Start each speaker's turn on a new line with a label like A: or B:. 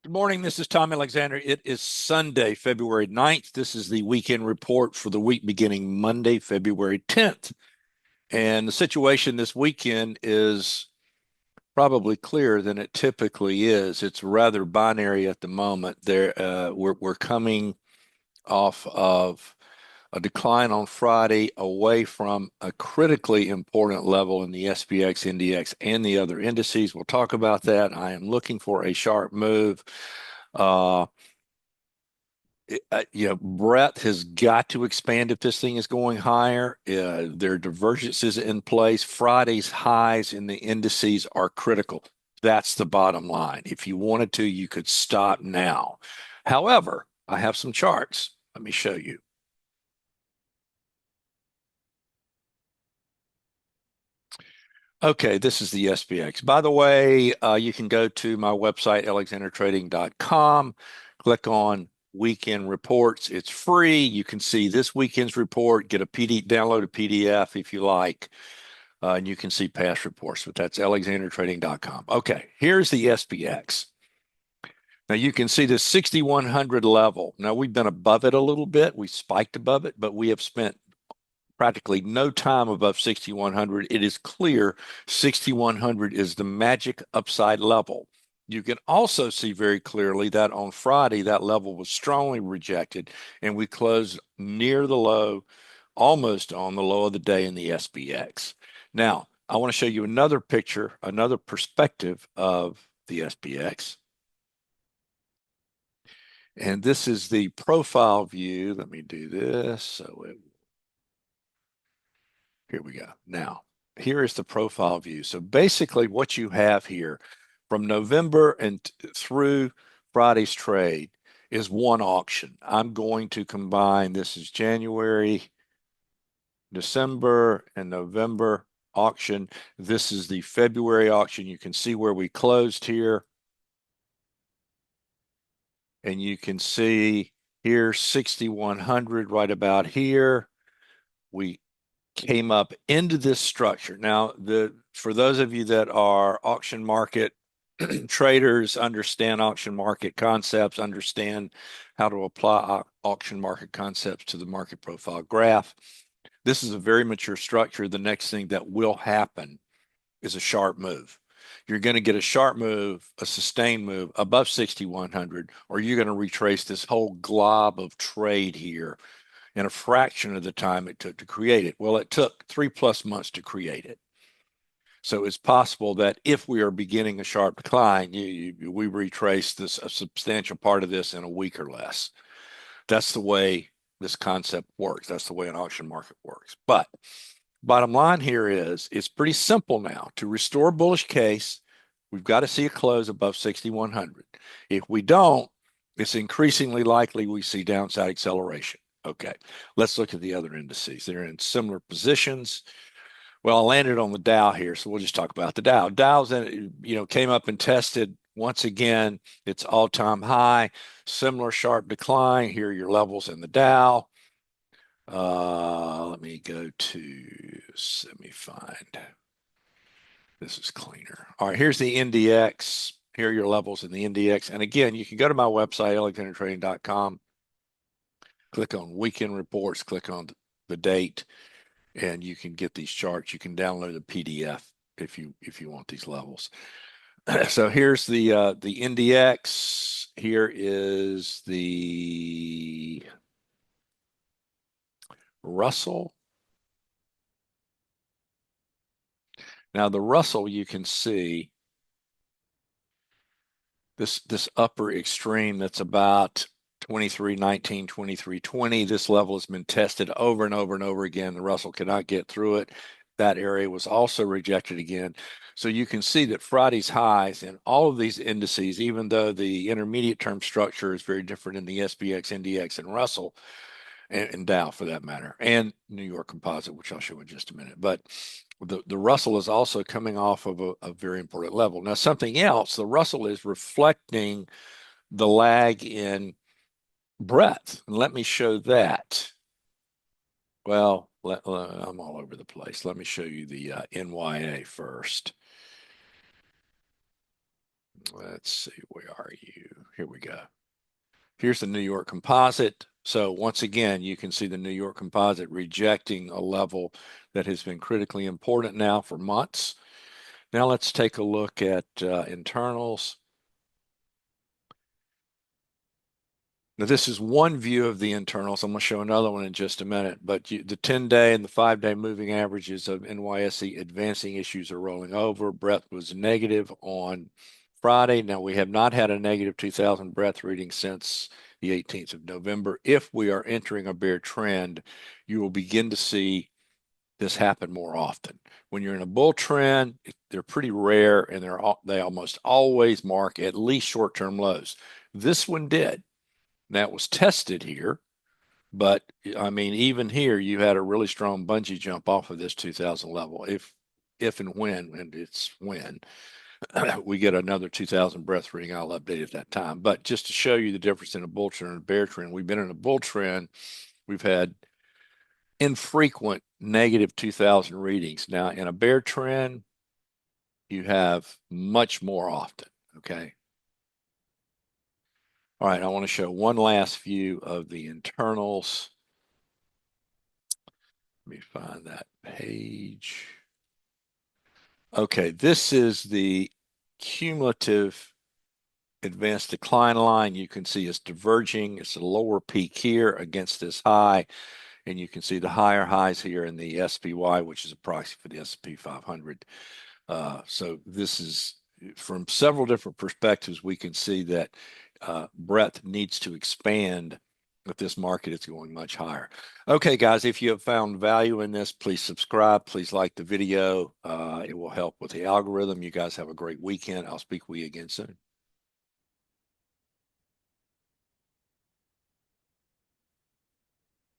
A: Good morning. This is Tom Alexander. It is Sunday, February 9th. This is the weekend report for the week beginning Monday, February 10th. And the situation this weekend is probably clearer than it typically is. It's rather binary at the moment. We're coming off of a decline on Friday away from a critically important level in the SPX index and the other indices. We'll talk about that. I am looking for a sharp move. Uh, breadth has got to expand if this thing is going higher. There are divergences in place. Friday's highs in the indices are critical. That's the bottom line. If you wanted to, you could stop now. However, I have some charts. Let me show you. Okay, this is the SPX. By the way, you can go to my website, alexandertrading.com, click on weekend reports. It's free. You can see this weekend's report, get a PD, download a PDF if you like, and you can see past reports, but that's alexandertrading.com. Okay, here's the SPX. Now you can see the 6,100 level. Now we've been above it a little bit. We spiked above it, but we have spent practically no time above 6,100. It is clear 6,100 is the magic upside level. You can also see very clearly that on Friday, that level was strongly rejected, and we closed near the low, almost on the low of the day in the SPX. Now, I want to show you another picture, another perspective of the SPX. And this is the profile view. Let me do this so here we go. Now, here is the profile view. So basically what you have here from November and through Friday's trade is one auction. I'm going to combine, this is January, December, and November auction. This is the February auction. You can see where we closed here. And you can see here 6,100 right about here. We came up into this structure. Now, for those of you that are auction market traders, understand auction market concepts, understand how to apply auction market concepts to the market profile graph. This is a very mature structure. The next thing that will happen is a sharp move. You're going to get a sharp move, a sustained move above 6,100, or you're going to retrace this whole glob of trade here in a fraction of the time it took to create it. Well, it took 3+ months to create it. So it's possible that if we are beginning a sharp decline, we retrace a substantial part of this in a week or less. That's the way this concept works. That's the way an auction market works. But bottom line here is it's pretty simple now. To restore bullish case, we've got to see a close above 6,100. If we don't, it's increasingly likely we see downside acceleration. Okay, let's look at the other indices. They're in similar positions. Well, I landed on the Dow here, so we'll just talk about the Dow. Dow's came up and tested once again its all-time high, similar sharp decline. Here are your levels in the Dow. Let me go to, let me find, this is cleaner. All right, here's the NDX. Here are your levels in the NDX. And again, you can go to my website, alexandertrading.com, click on weekend reports, click on the date, and you can get these charts. You can download a PDF if you want these levels. So here's the NDX. Here is the Russell. Now the Russell, you can see this upper extreme that's about 2319, 2320. This level has been tested over and over and over again. The Russell cannot get through it. That area was also rejected again. So you can see that Friday's highs in all of these indices, even though the intermediate term structure is very different in the SPX, NDX, and Russell, and Dow for that matter, and New York Composite, which I'll show in just a minute. But the Russell is also coming off of a very important level. Now, something else, the Russell is reflecting the lag in breadth. And let me show that. Well, I'm all over the place. Let me show you the NYA first. Let's see, where are you? Here we go. Here's the New York Composite. So once again, you can see the New York Composite rejecting a level that has been critically important now for months. Now let's take a look at internals. Now, this is one view of the internals. I'm going to show another one in just a minute. But the 10-day and the 5-day moving averages of NYSE advancing issues are rolling over. Breadth was negative on Friday. Now, we have not had a negative 2,000 breadth reading since the 18th of November. If we are entering a bear trend, you will begin to see this happen more often. When you're in a bull trend, they're pretty rare and they almost always mark at least short-term lows. This one did. That was tested here, but I mean, even here, you had a really strong bungee jump off of this 2000 level. If and when, and it's when we get another 2000 breath reading, I'll update at that time. But just to show you the difference in a bull trend and a bear trend, we've been in a bull trend. We've had infrequent negative 2000 readings. Now, in a bear trend, you have much more often. Okay. All right. I want to show one last view of the internals. Let me find that page. Okay, this is the cumulative advanced decline line. You can see it's diverging. It's a lower peak here against this high, and you can see the higher highs here in the SPY, which is a proxy for the S&P 500. So this is from several different perspectives. We can see that breadth needs to expand if this market is going much higher. Okay, guys, if you have found value in this, please subscribe. Please like the video. It will help with the algorithm. You guys have a great weekend. I'll speak with you again soon.